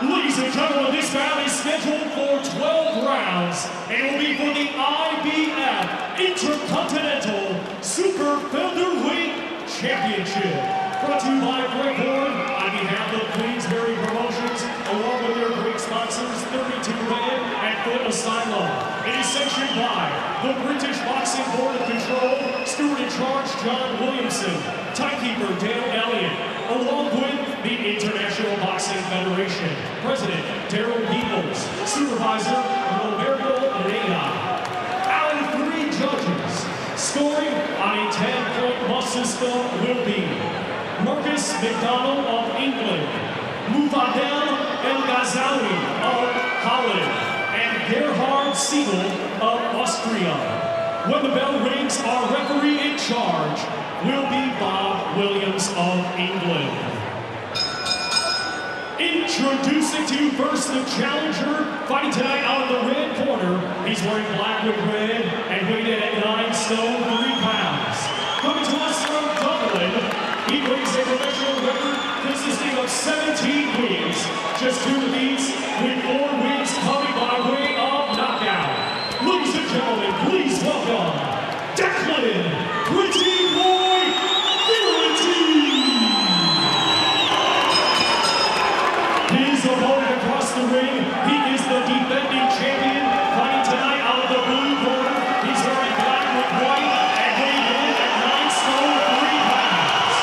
Ladies and gentlemen, this bout is scheduled for 12 rounds and will be for the IBF Intercontinental Super Featherweight Championship. Brought to you by Greg Horn on behalf of Queensberry Promotions, along with their great sponsors, 32 Red and Foot Asylum. It is sanctioned by the British Boxing Board of Control, Steward in Charge John Williamson, Timekeeper Dale Elliott, along with the International Boxing Federation, President Daryl Peoples, Supervisor Roberto Reina. Out of 3 judges, scoring on a 10-point must system will be Marcus McDonald of England, Mufadel El Ghazawi of Holland, and Gerhard Siegel of Austria. When the bell rings, our referee in charge will be Bob Williams of England. Introducing to you first the challenger, fighting tonight out of the red corner. He's wearing black with red and weighed in at 9 stone 3 pounds. Coming to us from Dublin, he brings a professional record consisting of 17 wins. Just 2 of these, with 4 wins coming by way of knockout. Ladies and gentlemen, please welcome Declan Geraghty. His opponent across the ring, he is the defending champion, fighting tonight out of the blue corner. He's wearing black with white and weighed in at 9 stone 3 pounds.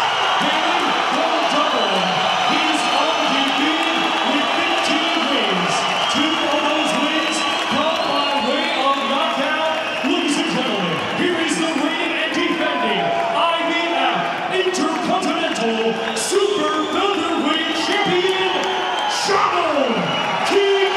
Hailing from Dublin, he is undefeated with 15 wins. 2 of those wins come by way of knockout. Ladies and gentlemen, here is the reigning and defending IBF Intercontinental Super Featherweight Champion, Jono Carroll.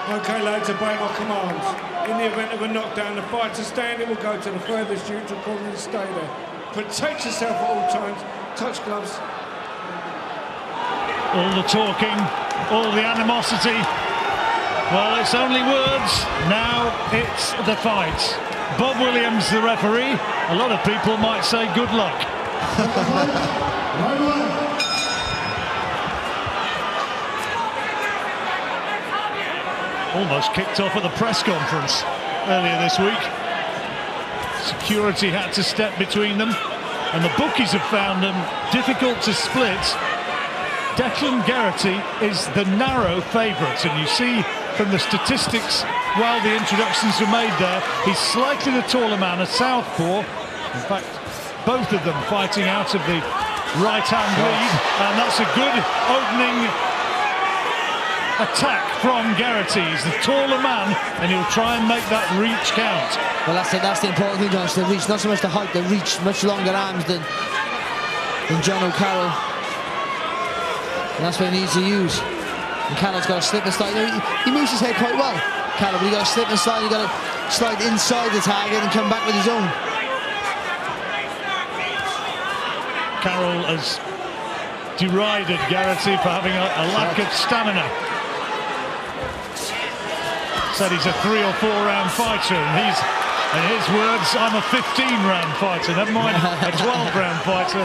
Okay, lads, obey my commands. In the event of a knockdown, the fighter standing will go to the furthest neutral corner and stay there. Protect yourself at all times. Touch gloves. All the talking, all the animosity. Well, it's only words. Now it's the fight. Bob Williams, the referee. A lot of people might say good luck. Almost kicked off at the press conference earlier this week. Security had to step between them, and the bookies have found them difficult to split. Declan Geraghty is the narrow favourite, and you see from the statistics while the introductions were made there, he's slightly the taller man, a southpaw. In fact, both of them fighting out of the right-hand lead, and that's a good opening attack from Geraghty. He's the taller man, and he'll try and make that reach count. Well, that's the important thing, John, the reach, not so much the height, the reach, much longer arms than Jono Carroll. And that's what he needs to use. And Carroll's got to slip and slide. He moves his head quite well, Carroll, but you've got to slip and slide. You've got to slide inside the target and come back with his own. Carroll has derided Geraghty for having a lack of stamina. Said he's a 3 or 4 round fighter, and he's, in his words, I'm a 15-round fighter, never mind a 12-round fighter.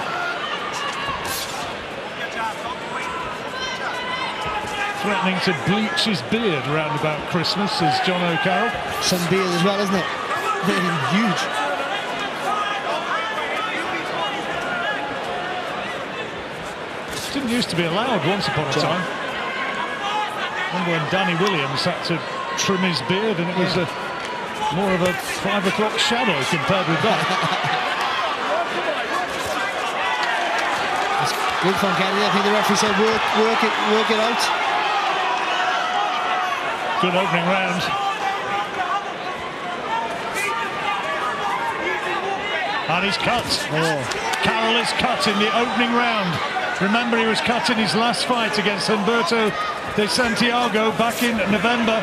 Threatening to bleach his beard round about Christmas is Jono Carroll. Some beard as well, isn't it? Really huge. Didn't used to be allowed once upon a time. Remember when Danny Williams had to trim his beard, and it was more of a 5 o'clock shadow compared with that. It's good from Geraghty. I think the referee said work it out. Good opening round. And he's cut. Carroll is cut in the opening round. Remember, he was cut in his last fight against Humberto de Santiago back in November,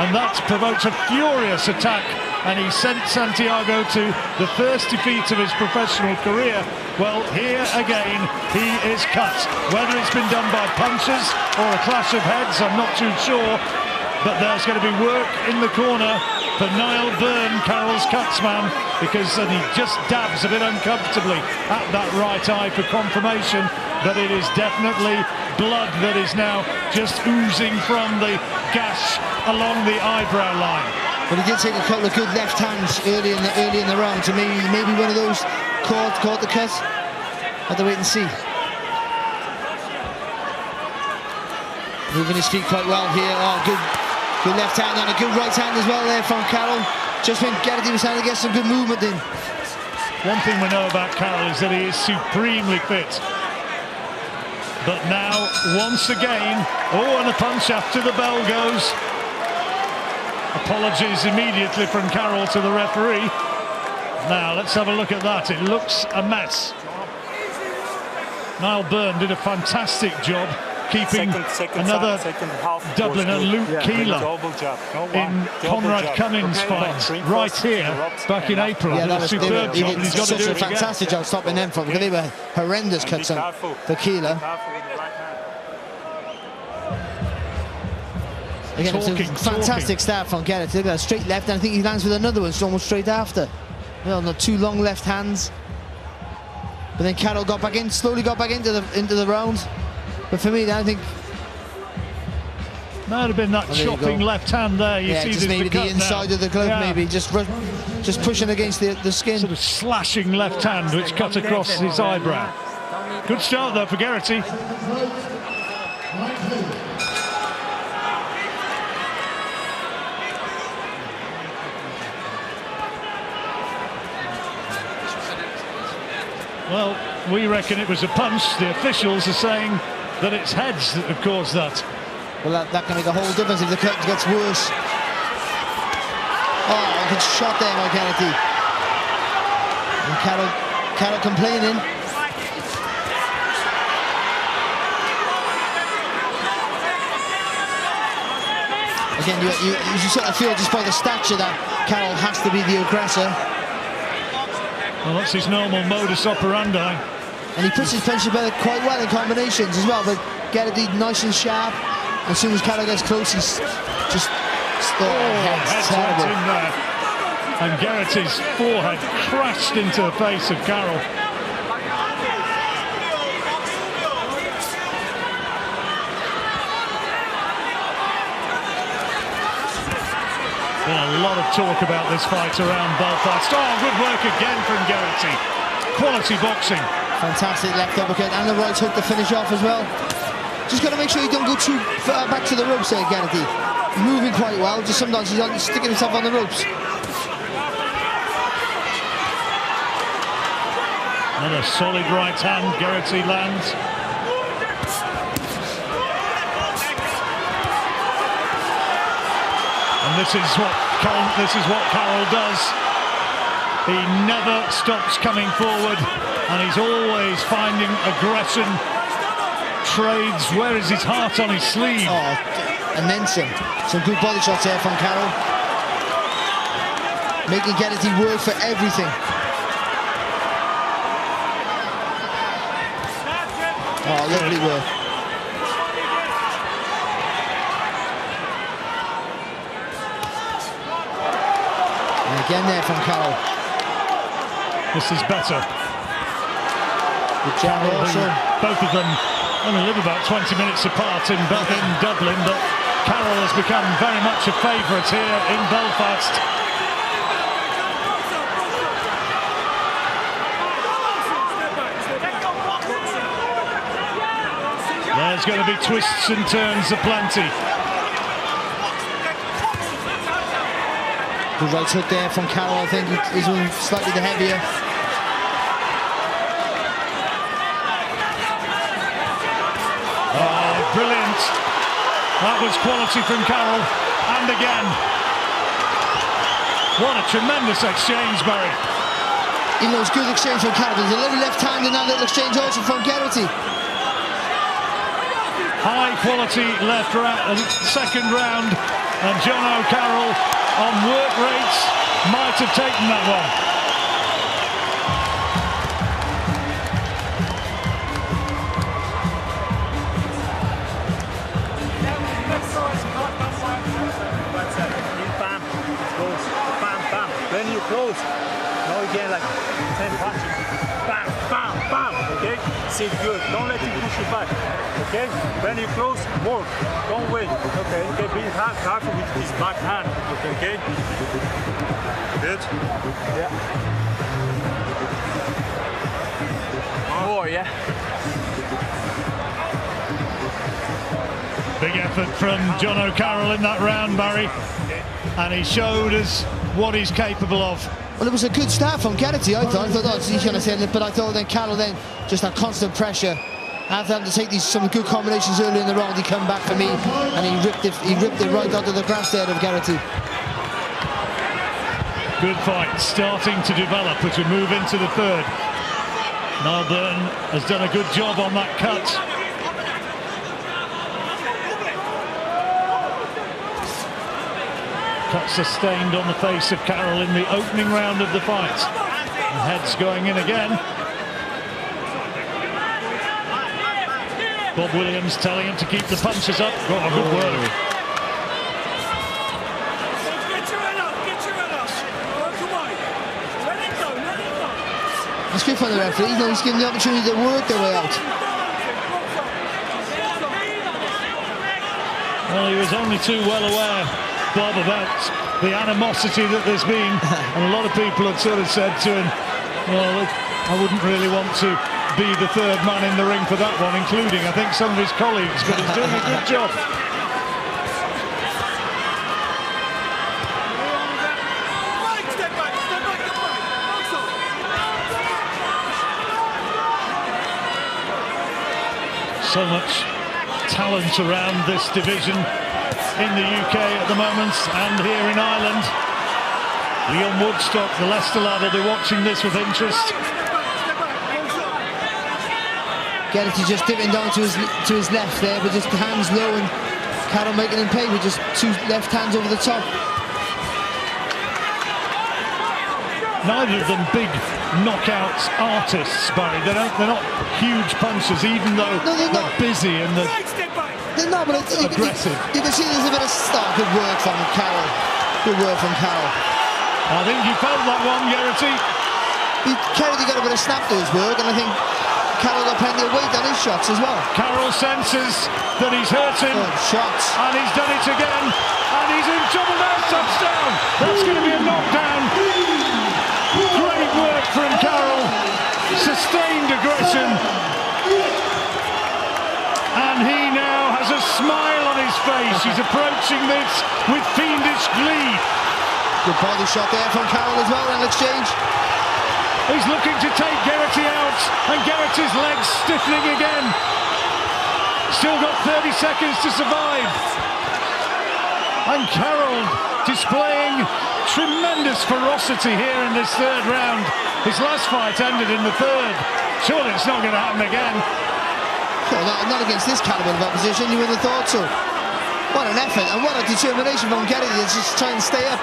and that provoked a furious attack, and he sent Santiago to the first defeat of his professional career. Well, here again, he is cut. Whether it's been done by punches or a clash of heads, I'm not too sure. but there's going to be work in the corner for Niall Byrne, Carroll's cutsman, because he just dabs a bit uncomfortably at that right eye for confirmation that it is definitely blood that is now just oozing from the gash along the eyebrow line. But he did take a couple of good left hands early in the round, so maybe one of those caught the cut. Have to wait and see. Moving his feet quite well here. Oh, good left hand and a good right hand as well there from Carroll. Just when Geraghty was trying to get some good movement in. One thing we know about Carroll is that he is supremely fit. But now, once again, and a punch after the bell goes. Apologies immediately from Carroll to the referee. Now, let's have a look at that. It looks a mess. Niall Byrne did a fantastic job keeping another Dubliner, Luke Keeler, in Conrad Cummins' fight right here back in April. Yeah, that was a superb job, and he's got to do it again. Fantastic job stopping them from, because they were horrendous cuts on for Keeler. Again, it's a fantastic start from Geraghty. Look at that straight left, and I think he lands with another one almost straight after. Well, not two long left hands. But then Carroll slowly got back into the round. But for me, I think might have been that chopping left hand there. You see just maybe the inside now. of the glove, maybe just pushing against the skin. Sort of slashing left hand, which cut across his eyebrow. Good start though for Geraghty. Well, we reckon it was a punch. The officials are saying that it's heads that have caused that. Well, that can make a whole difference if the cut gets worse. Oh, a good shot there by Geraghty. And Carroll complaining. Again, you sort of feel just by the stature that Carroll has to be the aggressor. Well, that's his normal modus operandi. And he puts his punches together quite well in combinations as well, but Geraghty nice and sharp. As soon as Carroll gets close, he's just heads right in there. And Geraghty's forehead crashed into the face of Carroll. Been a lot of talk about this fight around Belfast. Oh, good work again from Geraghty. Quality boxing. Fantastic left uppercut and the right hook to finish off as well. Just got to make sure you don't go too far back to the ropes there, Geraghty. He's moving quite well, just sometimes he's sticking himself on the ropes. Another solid right hand Geraghty lands. And this is what Carroll does. He never stops coming forward, and he's always finding aggression. Trades. Where is his heart on his sleeve? Oh, and then some good body shots there from Carroll, making Geraghty work for everything. Oh, lovely work. And again there from Carroll. This is better. Good jab also. Both of them only live about 20 minutes apart in Dublin, but Carroll has become very much a favourite here in Belfast. There's going to be twists and turns aplenty. Good right hook there from Carroll. I think he's one slightly the heavier. Oh, brilliant. That was quality from Carroll. And again. What a tremendous exchange, Barry. You know, it's good exchange from Carroll. There's a little left hand in that little exchange also from Geraghty. High quality left round, second round, and Jono Carroll on work rates might have taken that one. close. Now again, like 10 punches. Bam, bam, bam. Okay? Sit good. Don't let him push you back. Okay? When you close, work. Don't wait. Okay? Okay, be careful with his back hand. Okay? Good? Yeah. More, yeah. Big effort from Jono Carroll in that round, Barry. And he showed us what he's capable of. Well, it was a good start from Geraghty, I thought. Oh, he's going to say it, but I thought then Carroll then just had constant pressure. After having to take some good combinations early in the round, he come back for me and he ripped it right onto the grass there of Geraghty. Good fight starting to develop as we move into the third. Niall Burton has done a good job on that cut. Cut sustained on the face of Carroll in the opening round of the fight. The head's going in again. Bob Williams telling him to keep the punches up. Got a good word. That's good for the referee. You know, he's given the opportunity to work their way out. Well, he was only too well aware, Bob, about the animosity that there's been, and a lot of people had sort of said to him, well, I wouldn't really want to be the third man in the ring for that one, including, I think, some of his colleagues, but he's doing a good job. So much talent around this division in the UK at the moment and here in Ireland. Leon Woodstock, the Leicester lad, will be watching this with interest. Geraghty just dipping down to his left there, but just hands low, and Carroll making him pay with just two left hands over the top. Neither of them big knockout artists, Barry. They're not huge punchers, even though they're busy and they're not, but aggressive. You can see there's a bit of good work from Carroll. Good work from Carroll. I think you felt that one, Geraghty. Geraghty got a bit of snap to his work, and I think Carroll got plenty of weight on his shots as well. Carroll senses that he's hurt him. Good shots. And he's done it again. And he's in trouble now. Touchdown. That's going to be a knockdown. Great work from Carroll. Sustained aggression. And he now has a smile on his face. He's approaching this with fiendish glee. Good body shot there from Carroll as well in exchange. He's looking to take Geraghty out, and Geraghty's legs stiffening again. Still got 30 seconds to survive. And Carroll displaying tremendous ferocity here in this third round. His last fight ended in the third. Surely it's not going to happen again. Well, not against this calibre of opposition, you would have thought so. What an effort and what a determination from Geraghty to just try and stay up,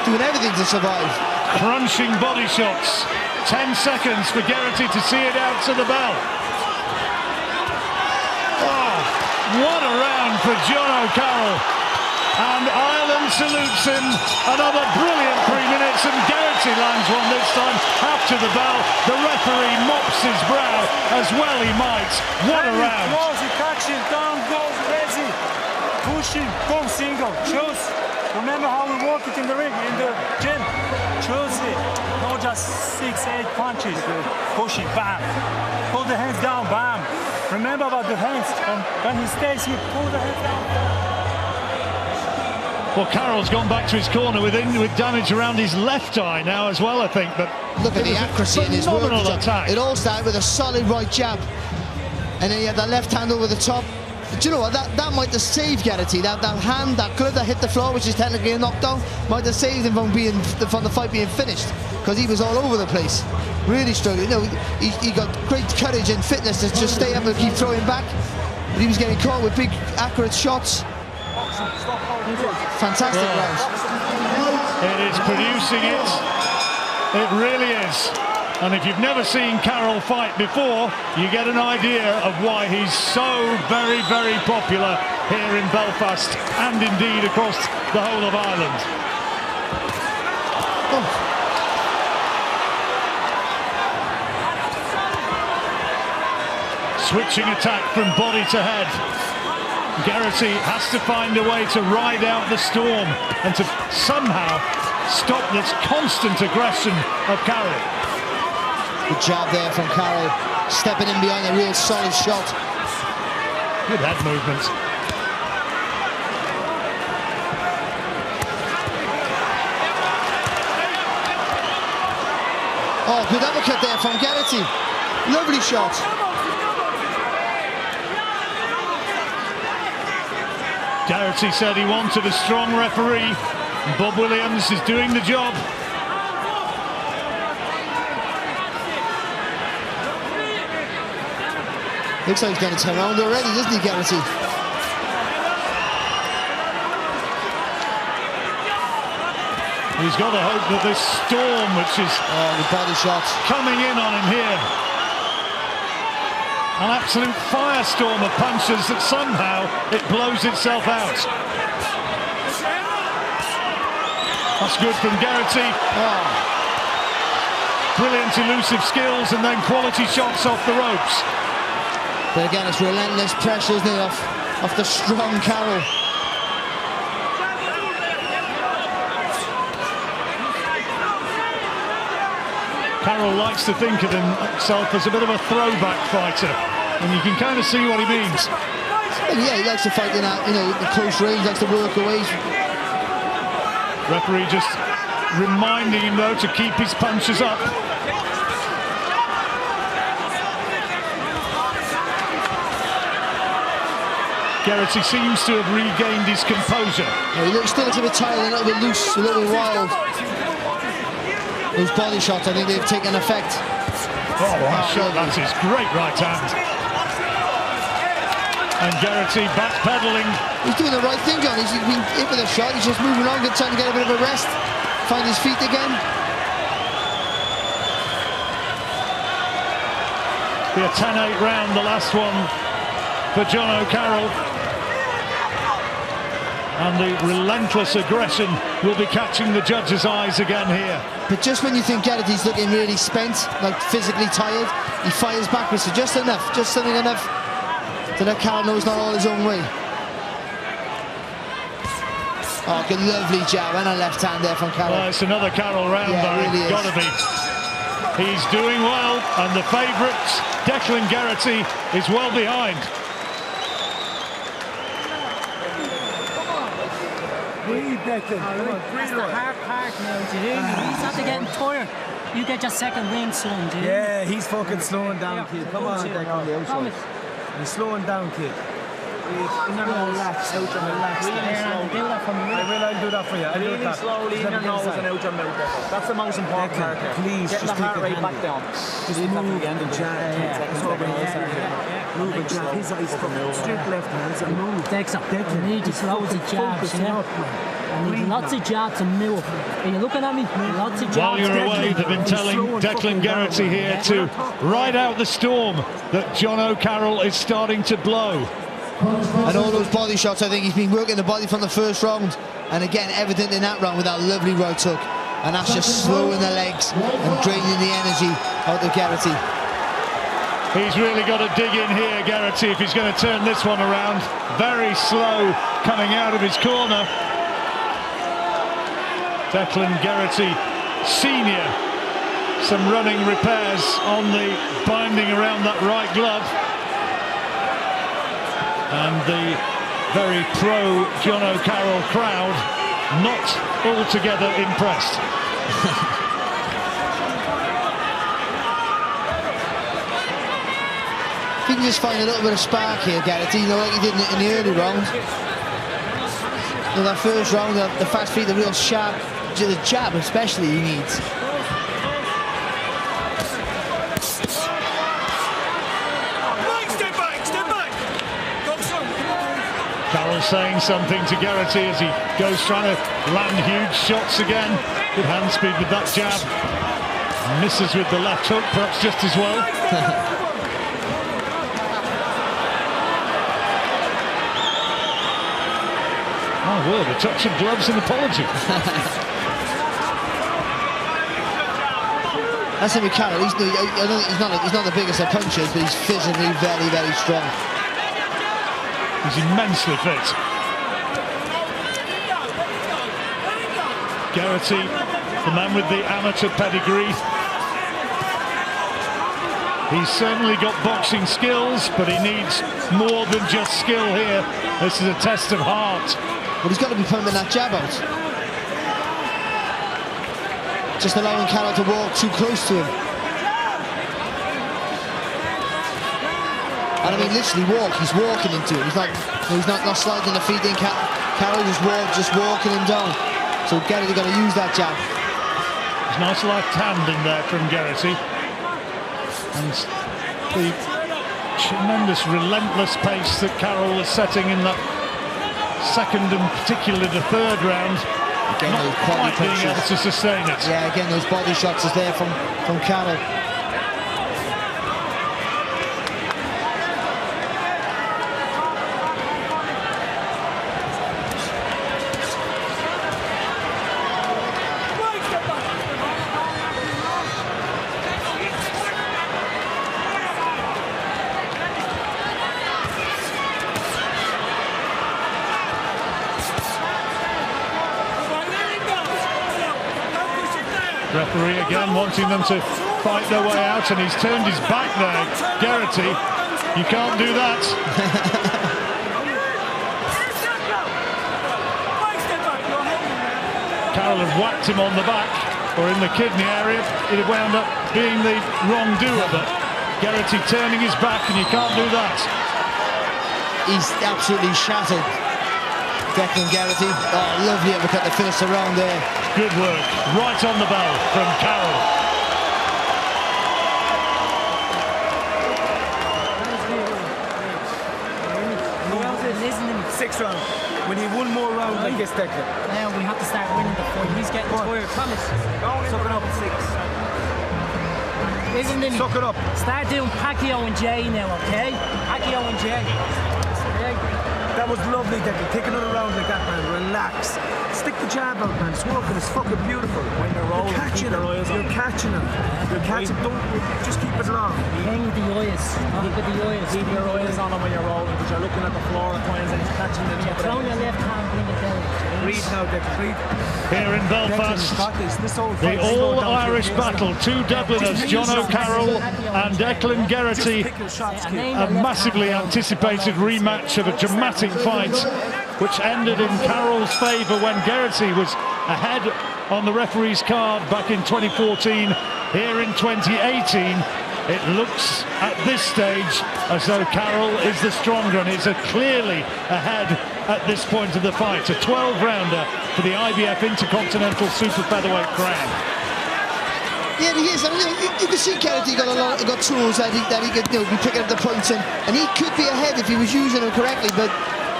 doing everything to survive. Crunching body shots. 10 seconds for Geraghty to see it out to the bell. Oh, what a round for Jono Carroll. And Ireland salutes him. Another brilliant 3 minutes, and Geraghty lands one this time after the bell. The referee mops his brow, as well he might. What a round. Close, catch him, down, goes, lazy. Push him, go single, choose. Remember how we work it in the ring, in the gym. Choose it, not just 6-8 punches. Push it, bam. Pull the hands down, bam. Remember about the hands, and when he stays here, pull the hands down. Well, Carroll's gone back to his corner with damage around his left eye now as well, I think. But look at the accuracy in his work. Attack. It all started with a solid right jab, and then he had that left hand over the top. Do you know what? That might have saved Geraghty. That hand, that glove that hit the floor, which is technically a knockdown, might have saved him from the fight being finished, because he was all over the place, really struggling. You know, he got great courage and fitness to just stay up and keep throwing back, but he was getting caught with big, accurate shots. Fantastic rounds. It is producing it. It really is. And if you've never seen Carroll fight before, you get an idea of why he's so very, very popular here in Belfast and indeed across the whole of Ireland. Oh. switching attack from body to head. Geraghty has to find a way to ride out the storm and to somehow stop this constant aggression of Carroll. Good job there from Carroll, stepping in behind a real solid shot. Good head movement. Oh, good uppercut there from Geraghty. Lovely shot. Geraghty said he wanted a strong referee. And Bob Williams is doing the job. Looks like he's going to turn around already, doesn't he, Geraghty? He's got to hope that this storm, which is the body shot coming in on him here, an absolute firestorm of punches, that somehow it blows itself out. That's good from Geraghty. Oh. Brilliant elusive skills and then quality shots off the ropes. But again, it's relentless pressure, isn't it, off the strong Carroll. Carroll likes to think of himself as a bit of a throwback fighter, and you can kind of see what he means. And yeah, he likes to fight in that, the close range, likes to work away. Referee just reminding him, though, to keep his punches up. Geraghty seems to have regained his composure. Yeah, he still looks a bit tired, a little bit loose, a little bit wild. Those body shots, I think they've taken effect. Oh, that's his great right hand. And Geraghty backpedaling. He's doing the right thing, John. He's been hit with a shot. He's just moving on, trying to get a bit of a rest, find his feet again. Be a 10-8 round, the last one for Jono Carroll. And the relentless aggression will be catching the judges' eyes again here. But just when you think Geraghty's looking really spent, like physically tired, he fires backwards for just enough, just something enough to let Carroll know it's not all his own way. Oh, good, lovely jab and a left hand there from Carroll. Well, it's another Carroll round, yeah, though. Really Got to be. He's doing well, and the favourite, Declan Geraghty, is well behind. That's the hard part now, do you? He's after getting tired. You get your second ring, son, do you? Yeah, he's fucking slowing down, kid. Come on, Declan. He's slowing down, kid. He's not relaxed, out your relaxed. Do that for me. I'll do that for you. I'll do that. Slowly in your nose and out your mouth. That's the most important part. Please, get the heart rate back down. Just move and jab. Move and jab. His eyes from straight left hands and move. Declan, you need to slow the jabs, yeah? I need lots of jabs and move. Are you looking at me? Lots of jabs. While you're away, they've been telling Declan Geraghty here to ride out the storm that Jono Carroll is starting to blow. And all those body shots, I think he's been working the body from the first round. And again, evident in that round with that lovely right hook. And that's just slowing the legs and draining the energy out of Geraghty. He's really got to dig in here, Geraghty, if he's going to turn this one around. Very slow coming out of his corner. Declan Geraghty, senior. Some running repairs on the binding around that right glove. And the very pro Jono Carroll crowd not altogether impressed. If you can just find a little bit of spark here, Geraghty, like he did in the early round. That first round, the fast feet, the real sharp, the jab especially he needs. Carroll saying something to Geraghty as he goes trying to land huge shots again. Good hand speed with that jab. Misses with the left hook, perhaps just as well. My word, a touch of gloves and apology. That's him with Carroll. He's not the biggest of punchers, but he's physically very, very strong. He's immensely fit. Geraghty, the man with the amateur pedigree. He's certainly got boxing skills, but he needs more than just skill here. This is a test of heart. But he's got to be pumping that jab out. Just allowing Carroll to walk too close to him. And I mean, literally walk. He's walking into it. He's not sliding the feet in. Carroll just walking him down. So Geraghty got to use that jab. There's a nice left hand in there from Geraghty. And the tremendous relentless pace that Carroll was setting in that second and particularly the third round, again, not quite being able to sustain it. Yeah, again, those body shots is there from Carroll. Referee again wanting them to fight their way out, and he's turned his back there. Geraghty, you can't do that. Carroll had whacked him on the back, or in the kidney area. It had wound up being the wrongdoer, but Geraghty turning his back, and you can't do that. He's absolutely shattered, Declan Geraghty. Oh, lovely uppercut to finish the round there. Good work, right on the bell from Carroll. Sixth round. We need one more round like this, Declan. Now we have to start winning the fight. He's getting tired. Promise. Suck it up. Isn't it? Suck it up. Start doing Pacquiao and Jay now, okay? Pacquiao and Jay. That was lovely, Declan. Take another round like that, man. Relax. Stick the jab out, man. It's working. It's fucking beautiful. When you're rolling, you're catching him. You're catching him. You're catching. Don't just keep it long. Hang with the eyes. Keep with the eyes. Keep your eyes on him when you're rolling, because you're looking at the floor at times and he's catching the knee. Throw your left hand, bring it down. Breathe now, Declan. Breathe. Here in Belfast, the all-Irish battle. Two Dubliners, Jono Carroll and Declan Geraghty. A massively anticipated rematch of a dramatic fight, which ended in Carroll's favour when Geraghty was ahead on the referee's card back in 2014. Here in 2018, it looks at this stage as though Carroll is the stronger and is clearly ahead at this point of the fight. A 12-rounder for the IBF Intercontinental Super Featherweight crown. Yeah, he is. I mean, you can see Geraghty got tools that he could be picking up the points, and he could be ahead if he was using them correctly. But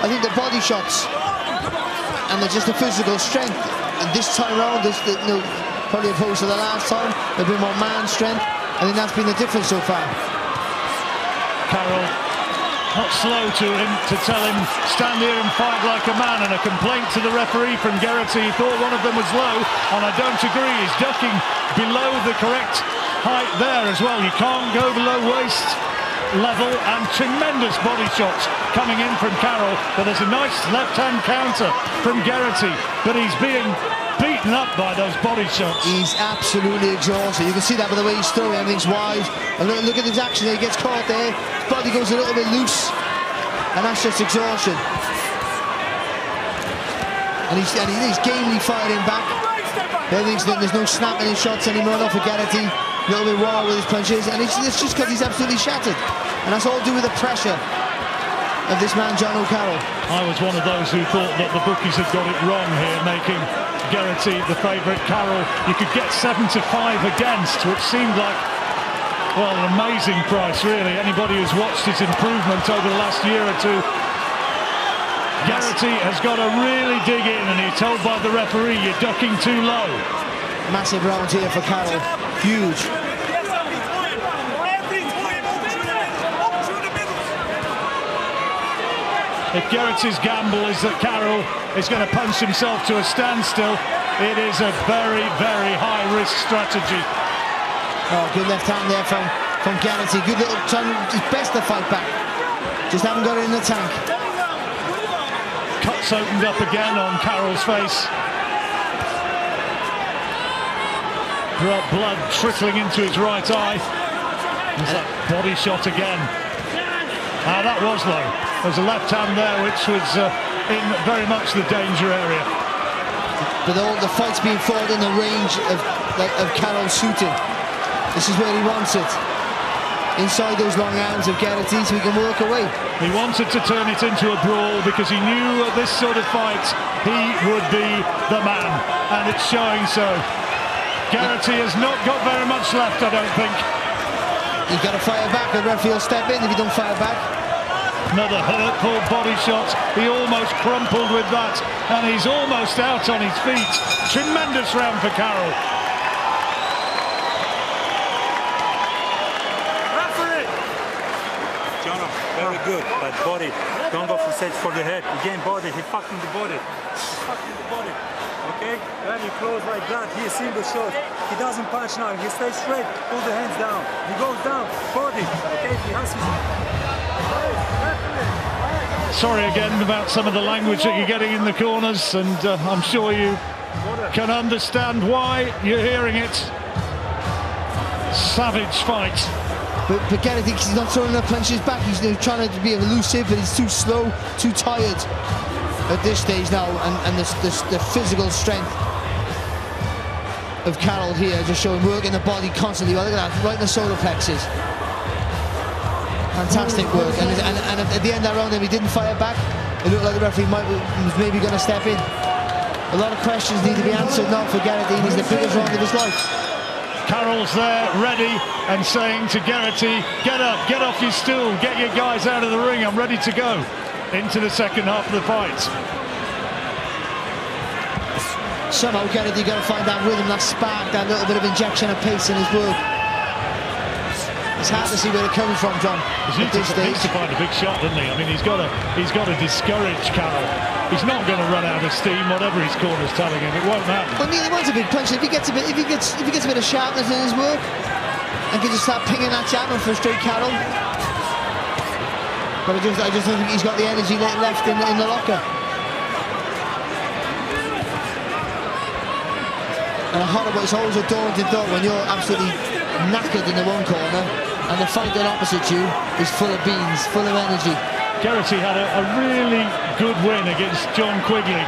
I think the body shots and just the physical strength, and this time around, probably opposed to the last time, a bit more man strength. I think that's been the difference so far. Carroll not slow to tell him, stand here and fight like a man, and a complaint to the referee from Geraghty. He thought one of them was low, and I don't agree. He's ducking below the correct height there as well. You can't go below waist level, and tremendous body shots coming in from Carroll, but there's a nice left-hand counter from Geraghty, but he's being beaten up by those body shots. He's absolutely exhausted. You can see that by the way he's throwing. Everything's wide. And look at his action there. He gets caught there. His body goes a little bit loose, and that's just exhaustion. And he's gamely fighting back. There's no snapping his shots anymore, not for Geraghty. A little bit wild with his punches, and it's just because he's absolutely shattered. And that's all due with the pressure of this man, Jono Carroll. I was one of those who thought that the bookies had got it wrong here, making Geraghty the favourite. Carroll, you could get 7-5 against, which seemed like, well, an amazing price, really. Anybody who's watched his improvement over the last year or two, Geraghty has got to really dig in, and he's told by the referee, you're ducking too low. Massive round here for Carroll. Huge. If Geraghty's gamble is that Carroll is going to punch himself to a standstill, it is a very, very high-risk strategy. Oh, good left hand there from Geraghty. Good little trying his best to fight back. Just haven't got it in the tank. Cuts opened up again on Carroll's face. Blood trickling into his right eye. There's that body shot again. That was low. There's a left hand there which was in very much the danger area. But all the fight's being fought in the range of Carroll's shooting. This is where he wants it. Inside those long arms of Geraghty so he can work away. He wanted to turn it into a brawl because he knew at this sort of fight he would be the man, and it's showing so. Geraghty has not got very much left, I don't think. You've got to fire back, the referee will step in if you don't fire back. Another hurtful body shot. He almost crumpled with that, and he's almost out on his feet. Tremendous round for Carroll. Jono, very good, but body. Don't go for set for the head. Again, body. He fucking the body. He's fucking the body. Okay? When you close like that, he is single shot. He doesn't punch now. He stays straight. Pull the hands down. He goes down. Body. Okay? He has his... Sorry again about some of the language that you're getting in the corners, and I'm sure you can understand why you're hearing it. Savage fight. But Geraghty, he's not throwing enough punches back. He's trying to be elusive, but he's too slow, too tired at this stage now. And the physical strength of Carroll here just showing work in the body constantly. Well, look at that, right in the solar plexus. Fantastic work. And at the end of that round, if he didn't fire back, it looked like the referee was maybe going to step in. A lot of questions need to be answered now for Geraghty. He's the biggest round of his life. Carroll's there, ready, and saying to Geraghty, get up, get off your stool, get your guys out of the ring, I'm ready to go into the second half of the fight. Somehow Geraghty got to find that rhythm, that spark, that little bit of injection of pace in his work. It's hard to see where it comes from, John. He needs to find a big shot, doesn't he? I mean, he's got to discourage Carroll. He's not going to run out of steam, whatever his corner's telling him. It won't happen. Well, he wants a big punch. If he gets a bit of sharpness in his work, and can just start pinging that jab and frustrate Carroll. But I just don't think he's got the energy left in the locker. And it's always a daunting thought when you're absolutely knackered in the one corner and the fighter opposite you is full of beans, full of energy. Geraghty had a really good win against John Quigley,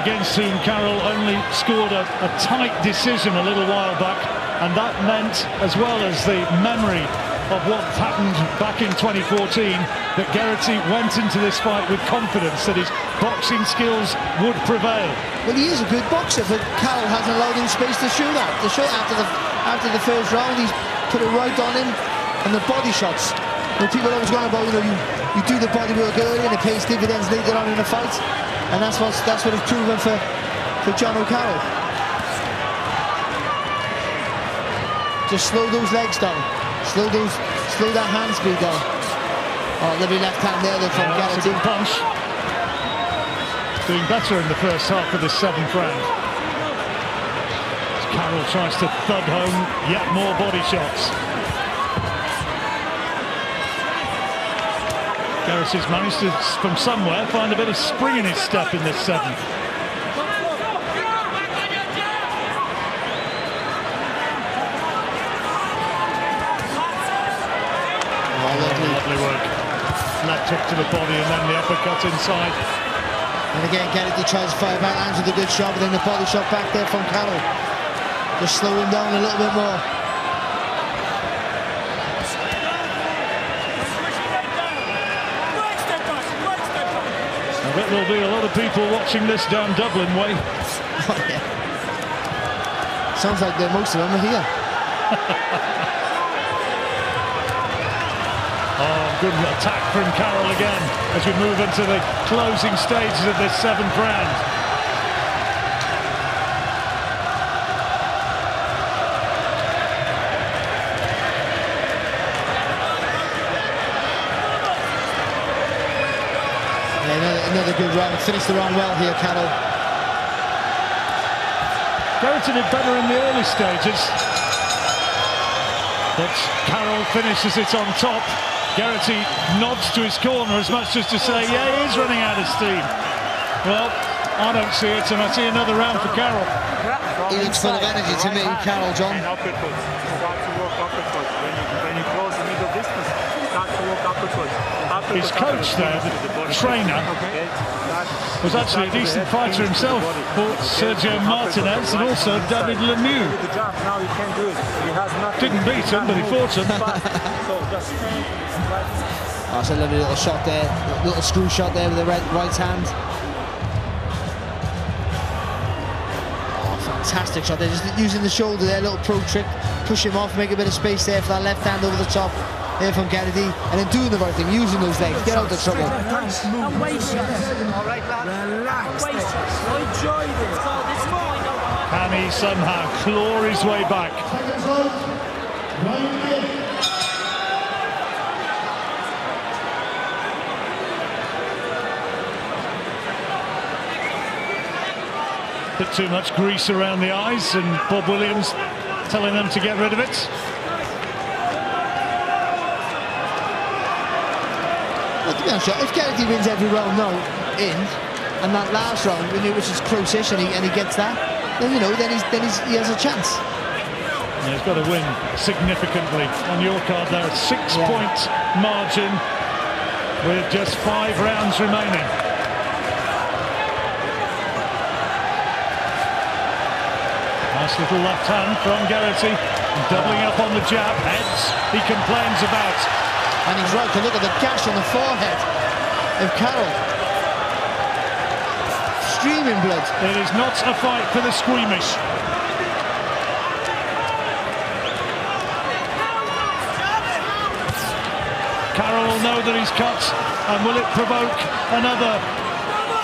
against whom Carroll only scored a tight decision a little while back, and that meant, as well as the memory of what happened back in 2014, that Geraghty went into this fight with confidence that his boxing skills would prevail. Well, he is a good boxer, but Carroll hasn't allowed him space to shoot that. To shoot after the first round, he's put it right on him, and the body shots. When people always go about, you do the body work early and it pays dividends later on in the fight, and that's what it's proven for Jono Carroll. Just slow those legs down, slow that hand speed down. Oh, lovely left hand there from Geraghty. That's a good punch. Doing better in the first half of the 7th round. As Carroll tries to thud home yet more body shots. Geraghty's managed to, from somewhere, find a bit of spring in his step in this 7th. Lovely work. Left hook to the body and then the uppercut inside. And again, Geraghty tries to fire back, lands with a good shot, but then the body shot back there from Carroll. Just slow him down a little bit more. I bet there'll be a lot of people watching this down Dublin way. Oh, yeah. Sounds like most of them are here. Oh, good attack from Carroll again as we move into the closing stages of this 7th round. Another good round. Finished the round well here, Carroll. Geraghty did better in the early stages. But Carroll finishes it on top. Geraghty nods to his corner as much as to say, yeah, he is running out of steam. Well, I don't see it, and I see another round for Carroll. He looks full of energy to me, Carroll, John. And uppercuts. Start to work uppercuts. When you close the middle distance, start to work uppercuts. His coach there, the trainer, was actually a decent fighter himself, fought Sergio Martinez and also David Lemieux. Now he can't do it. He has nothing. Didn't beat him, but he fought him. Oh, that's a lovely little shot there, little screw shot there with the right hand. Oh, fantastic shot there, just using the shoulder there, little pro trick, push him off, make a bit of space there for that left hand over the top. There from Geraghty, and then doing the right thing, using those legs, get out of trouble. Don't waste it. All right, lad. Relax. Enjoy this. Can he somehow claw his way back? Bit too much grease around the eyes, and Bob Williams telling them to get rid of it. Well, to be honest, if Geraghty wins every round now and that last round, which is close-ish, and he gets that, then he has a chance. Yeah, he's got to win significantly. On your card there, a 6-point margin with just 5 rounds remaining. Nice little left hand from Geraghty, doubling up on the jab, heads he complains about. And he's right to look at the gash on the forehead of Carroll. Streaming blood. It is not a fight for the squeamish. Carroll will know that he's cut, and will it provoke another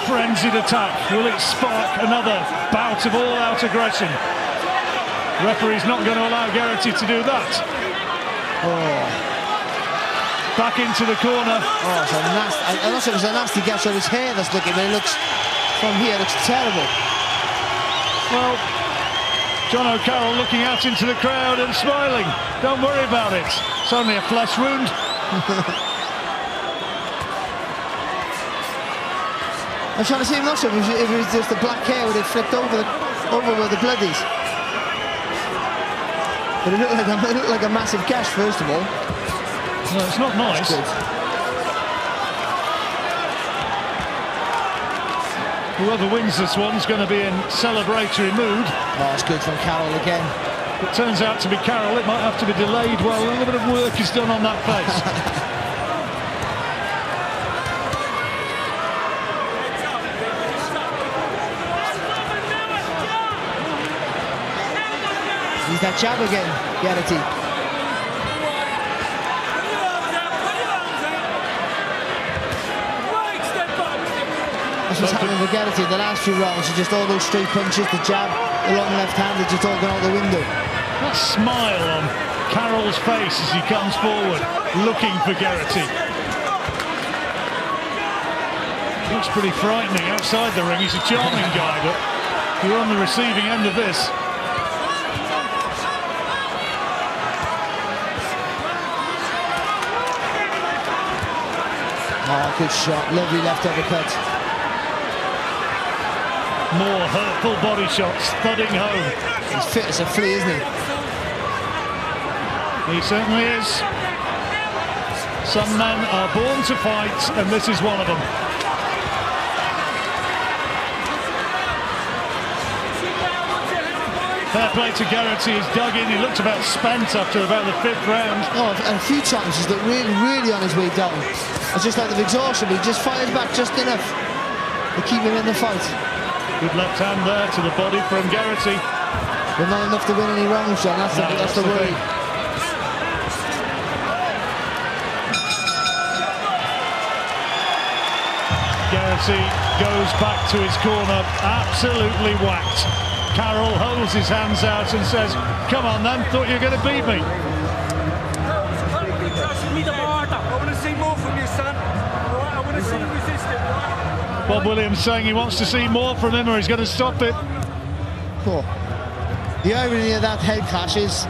frenzied attack? Will it spark another bout of all-out aggression? Referee's not going to allow Geraghty to do that. Oh. Back into the corner. Oh, it's a nasty. I don't know if it's a nasty gash on his hair that's looking, but it looks from here, it looks terrible. Well, Jono Carroll looking out into the crowd and smiling. Don't worry about it. It's only a flesh wound. I'm trying to see him not if it was just the black hair would have flipped over where the blood is. But it looked like a massive gash, first of all. No, it's not nice. Whoever wins this one's going to be in celebratory mood. Oh, it's good from Carroll again. It turns out to be Carroll. It might have to be delayed while a little bit of work is done on that face. He's that jab again, Geraghty. That's what's happening with Geraghty in the last few rounds. It's just all those straight punches, the jab, the long left hand, they're just all going out the window. That smile on Carroll's face as he comes forward, looking for Geraghty. Looks pretty frightening outside the ring. He's a charming guy, but you're on the receiving end of this. Oh, good shot. Lovely left uppercut. More hurtful body shots thudding home. He's fit as a flea, isn't he? He certainly is. Some men are born to fight, and this is one of them. Fair play to Geraghty. He's dug in. He looked about spent after about the 5th round. Oh, and a few times he's looked really on his way down. It's just like the exhaustion, but he just fires back just enough to keep him in the fight. Good left hand there to the body from Geraghty. But not enough to win any rounds, John. That's the worry. Geraghty goes back to his corner, absolutely whacked. Carroll holds his hands out and says, "Come on then, thought you were going to beat me." I want to see more from you, son. I want to see you resisting. Bob Williams saying he wants to see more from him or he's going to stop it. Oh. The irony of that head clash is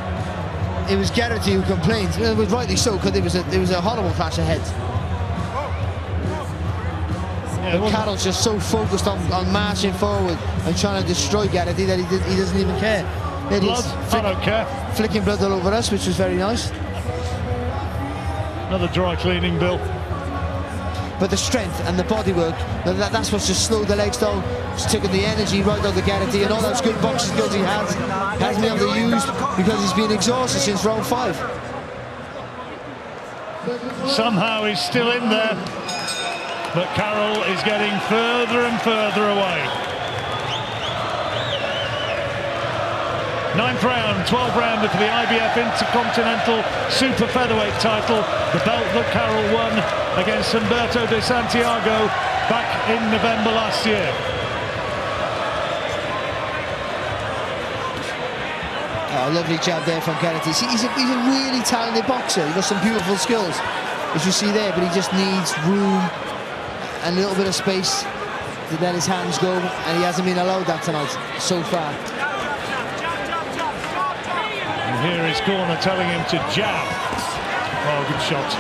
it was Geraghty who complained. It was rightly so, because it was a horrible clash of heads. Yeah, but Carroll's just so focused on marching forward and trying to destroy Geraghty that he doesn't even care. Blood, I don't care. Flicking blood all over us, which was very nice. Another dry cleaning, Bill. But the strength and the bodywork, that's what's just slowed the legs down. It's taken the energy right out of Geraghty, and all those good boxing skills he has hasn't been able to use because he's been exhausted since round 5. Somehow he's still in there, but Carroll is getting further and further away. 9th round, 12th rounder for the IBF Intercontinental Super Featherweight title, the belt that Carroll won against Humberto de Santiago back in November last year. Oh, lovely jab there from Geraghty. See, he's a really talented boxer. He's got some beautiful skills, as you see there, but he just needs room and a little bit of space to let his hands go, and he hasn't been allowed that tonight so far. And here his corner telling him to jab. Oh, good shot.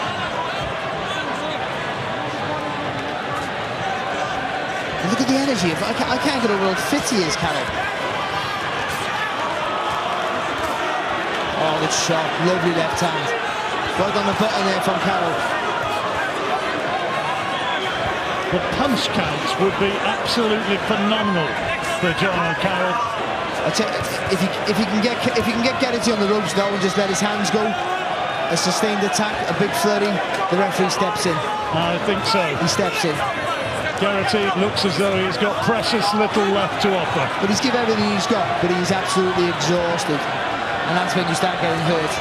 Look at the energy. I can't get over how fit he is, Carroll. Oh, good shot. Lovely left hand. Right on the button there from Carroll. The punch counts would be absolutely phenomenal for Jono Carroll. If he can get Geraghty on the ropes now and just let his hands go, a sustained attack, a big flurry, the referee steps in. I think so. He steps in. Geraghty looks as though he's got precious little left to offer. But he's given everything he's got, but he's absolutely exhausted. And that's when you start getting hurt.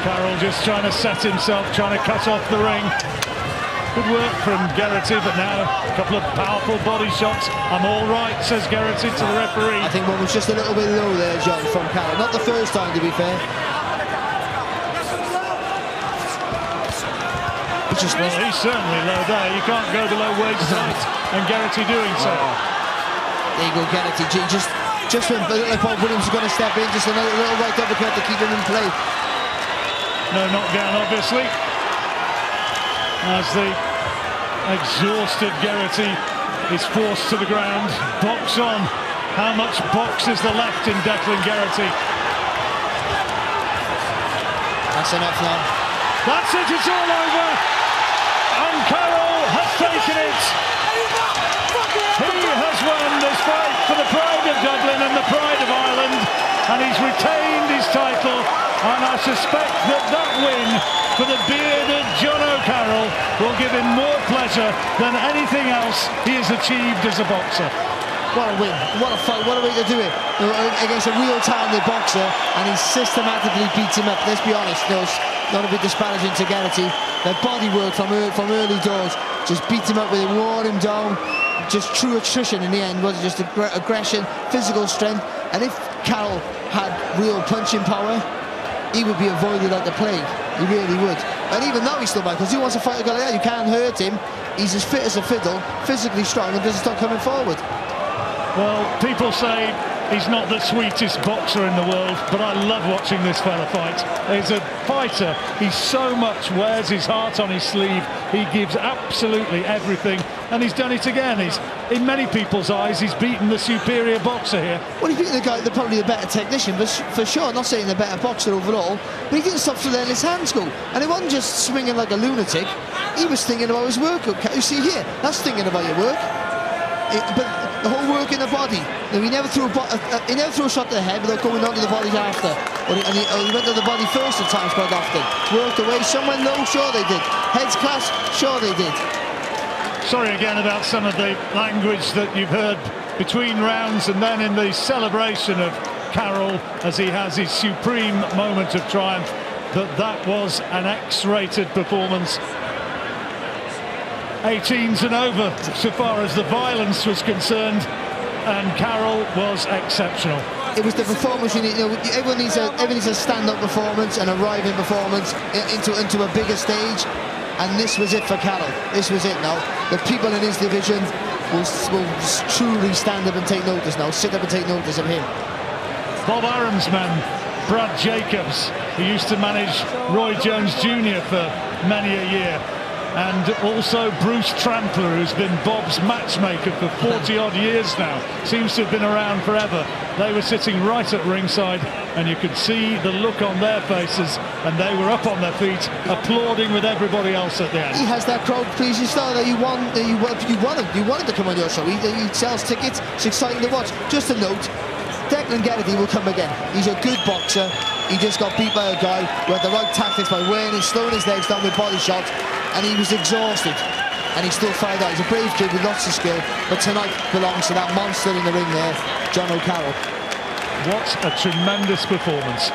Carroll just trying to set himself, trying to cut off the ring. Good work from Geraghty, but now a couple of powerful body shots. I'm all right, says Geraghty to the referee. I think one was just a little bit low there, John, from Carroll. Not the first time, to be fair. Well, he's certainly low there. You can't go below waist height, and Geraghty doing so. There you go, Geraghty. Just when Paul Williams is going to step in, just another little right uppercut to keep him in play. No knockdown, obviously. As the exhausted Geraghty is forced to the ground. Box on. How much box is there left in Declan Geraghty? That's enough now. That's it, it's all over. And Carroll has taken it. He has won this fight for the pride of Dublin and the pride of Ireland, and he's retained his title. And I suspect that win for the bearded Jono Carroll will give him more pleasure than anything else he has achieved as a boxer. What a win, what a fight, what a way to do it. Against a real talented boxer, and he systematically beats him up. Let's be honest, not a bit disparaging to Geraghty. Their body work from early doors just beat him up with it, wore him down. Just true attrition in the end, was just aggression, physical strength. And if Carroll had real punching power, he would be avoided like the plague. He really would. And even now he's still back, because he wants to fight a guy like that. You can't hurt him. He's as fit as a fiddle, physically strong, and doesn't stop coming forward. Well, people say he's not the sweetest boxer in the world, but I love watching this fella fight. He's a fighter. He so much wears his heart on his sleeve. He gives absolutely everything, and he's done it again. In many people's eyes, he's beaten the superior boxer here. Well, he beat the guy, probably the better technician, for sure. I'm not saying the better boxer overall, but he didn't stop to let his hands go. And it wasn't just swinging like a lunatic. He was thinking about his work. You see here, that's thinking about your work. But the whole work in the body. He never threw a shot to the head without going on to the body after. He went to the body first at times quite often. Worked away. Some went low, sure they did. Heads clash, sure they did. Sorry again about some of the language that you've heard between rounds, and then in the celebration of Carroll as he has his supreme moment of triumph. But that was an X-rated performance. 18s and over so far as the violence was concerned, and Carroll was exceptional. It was the performance you need. Everyone needs a stand-up performance, an arriving performance into a bigger stage, and this was it for Carroll. This was it now. The people in his division will truly stand up and take notice now, sit up and take notice of him. Bob Arum's man Brad Jacobs, who used to manage Roy Jones Jr. for many a year, and also Bruce Trampler, who's been Bob's matchmaker for 40-odd years now. Seems to have been around forever. They were sitting right at ringside, and you could see the look on their faces, and they were up on their feet, applauding with everybody else at the end. He has that crowd-pleasing style that you want him to come on your show. He sells tickets. It's exciting to watch. Just a note, Declan Geraghty will come again. He's a good boxer. He just got beat by a guy who had the right tactics by weighing and slowing his legs down with body shots, and he was exhausted. And he still fired out. He's a brave kid with lots of skill, but tonight belongs to that monster in the ring there, Jono Carroll. What a tremendous performance.